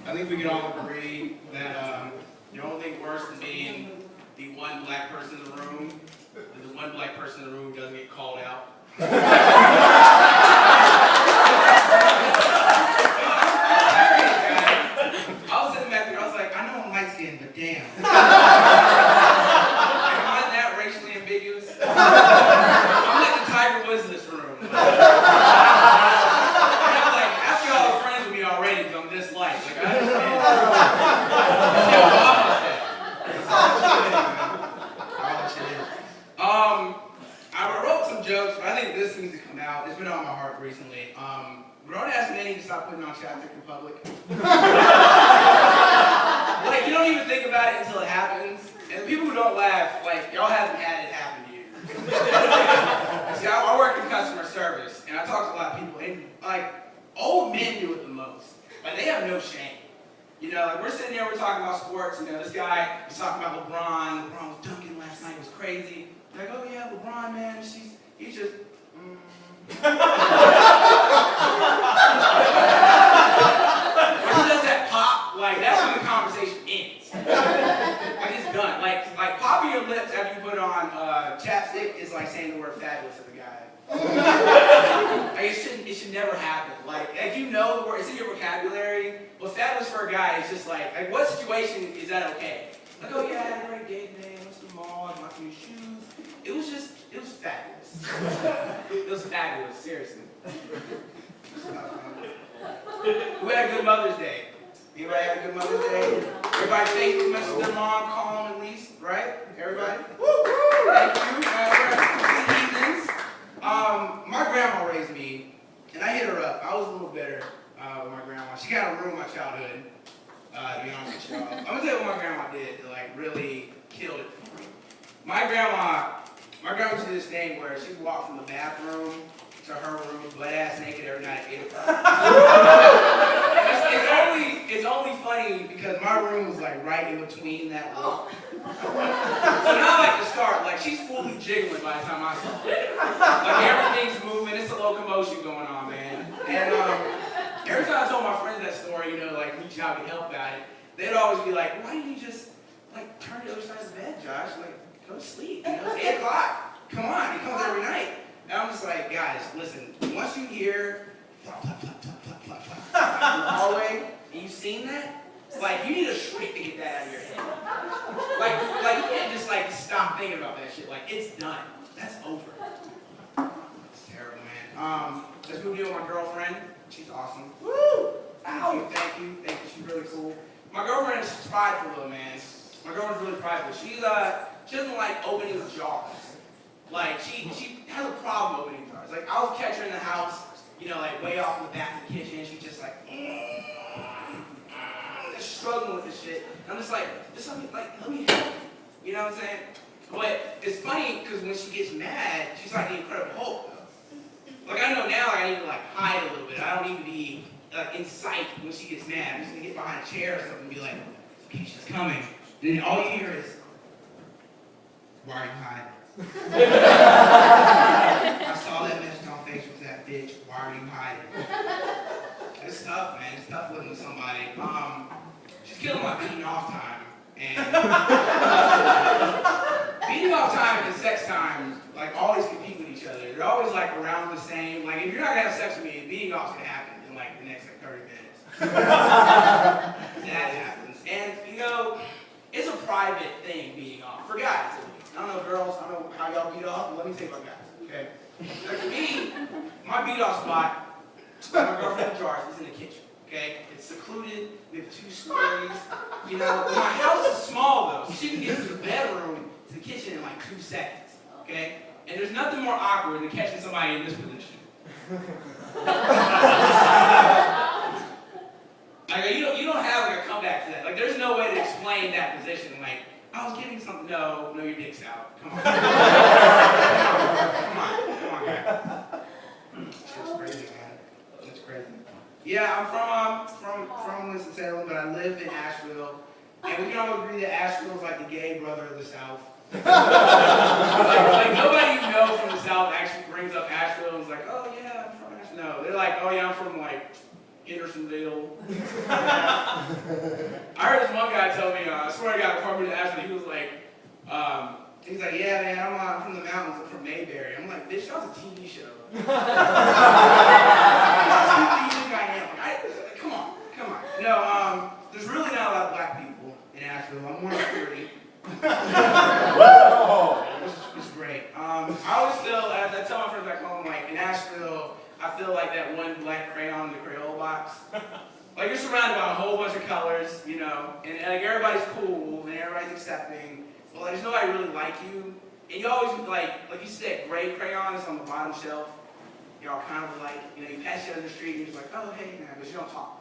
I think we can all agree that the only thing worse than being the one black person in the room is the one black person in the room who doesn't get called out. I was sitting back there, I was like, I know I'm light skinned, but damn. Am I that racially ambiguous? I'm like the Tiger Woods in this room. I wrote some jokes, but I think this needs to come out. It's been on my heart recently. Grown-ass men need to stop putting on chapstick in public. Like, you don't even think about it until it happens. And the people who don't laugh, like, y'all haven't had it happen to you. See, I work in customer service, and I talk to a lot of people, and, like, old men do it the most. Like, they have no shame. You know, like, we're sitting there, we're talking about sports, you know, this guy is talking about LeBron. LeBron was dunking last night, it was crazy. Like, oh yeah, LeBron, man, he's just, When he does that pop, like, that's when the conversation ends. Like, it's done. Like popping your lips after you put on chapstick is like saying the word fabulous at the guy. Like, it should never happen. Like you know the word, it's in your vocabulary. Well, fabulous for a guy is just like what situation is that okay? Like, oh yeah, I had a great day today, I went to the mall, I bought some new shoes. It was fabulous. It was fabulous, seriously. We had a good Mother's Day. Anybody had a good Mother's Day? Everybody Facebook messaged their mom, call them at least, right? Everybody? Woo! Thank you. Good evenings. My grandma raised me, and I hit her up. I was a little bitter with my grandma. She kind of ruined my childhood, to be honest with y'all. I'm going to tell you what my grandma did to, like, really killed it for me. My grandma used to do this thing where she'd walk from the bathroom to her room butt-ass naked every night at 8 o'clock. It's only funny because my room was like right in between that wall. So now like the start, like she's fully jiggling by the time I saw it. Like everything's moving, it's a locomotion going on, man. And every time I told my friends that story, you know, like reach out and help about it, they'd always be like, why didn't you just like turn to the other side of the bed, Josh? Like, go to sleep, you know, it's 8 o'clock. Come on, it comes every night. And I'm just like, guys, listen, once you hear plop, plop, plop, plop, plop, plop, plop, in the hallway, and you've seen that, it's like you need a shrink to get that out of your head. Like you can't just like stop thinking about that shit. Like, it's done. That's over. It's terrible, man. Let's move deal with my girlfriend. She's awesome. Woo! Thank you. She's really cool. My girlfriend is prideful though, man. My girlfriend's really prideful. She doesn't like opening jars. Like, she has a problem opening jars. Like, I'll catch her in the house, you know, like, way off in the back of the kitchen, and she's just like, just struggling with this shit. And I'm just like, let me help. You know what I'm saying? But it's funny, because when she gets mad, she's like the Incredible Hulk, though. Like, I know now, like, I need to, like, hide a little bit. I don't need to be, like, in sight when she gets mad. I'm just going to get behind a chair or something and be like, okay, she's coming. And then all you hear is, why are you hiding? I saw that message on Facebook with that bitch. Why are you hiding? It's tough, man. It's tough living with somebody. She's killing my beating off time. And beating off time and sex time, like, always compete with each other. They're always, like, around the same. Like, if you're not gonna have sex with me, beating off's gonna happen in, like, the next, like, 30 minutes. That happens. And, you know, it's a private thing, beating off. For guys, at least. I don't know, girls, I don't know how y'all beat off, but let me tell you about guys, okay? Like for me, my beat off spot, my girlfriend's jars, is in the kitchen, okay? It's secluded, we have 2 stories, you know? My house is small though, so she can get from the bedroom to the kitchen in like 2 seconds, okay? And there's nothing more awkward than catching somebody in this position. Like, you don't have like a comeback to that. Like, there's no way to explain that position, like, I was getting something. No, your dick's out. Come on. Come on, guy. It's crazy, man. It's crazy. Yeah, I'm from Winston-Salem, but I live in Asheville. And we can all agree that Asheville's like the gay brother of the South. like nobody you know from the South actually brings up Asheville and is like, oh yeah, I'm from Asheville. No, they're like, oh yeah, I'm from like Hendersonville. Who do you think I am? Come on. No, there's really not a lot of black people in Asheville. I'm one of 30. Which is great. I always feel, as I tell my friends back home, like in Asheville, I feel like that one black crayon in the Crayola box. Like you're surrounded by a whole bunch of colors, you know, and like everybody's cool and everybody's accepting, but like there's nobody really like you. And you always like you see that gray crayon that's on the bottom shelf. You're all kind of like, you know, you pass you on the street and you're just like, oh hey man, but you don't talk.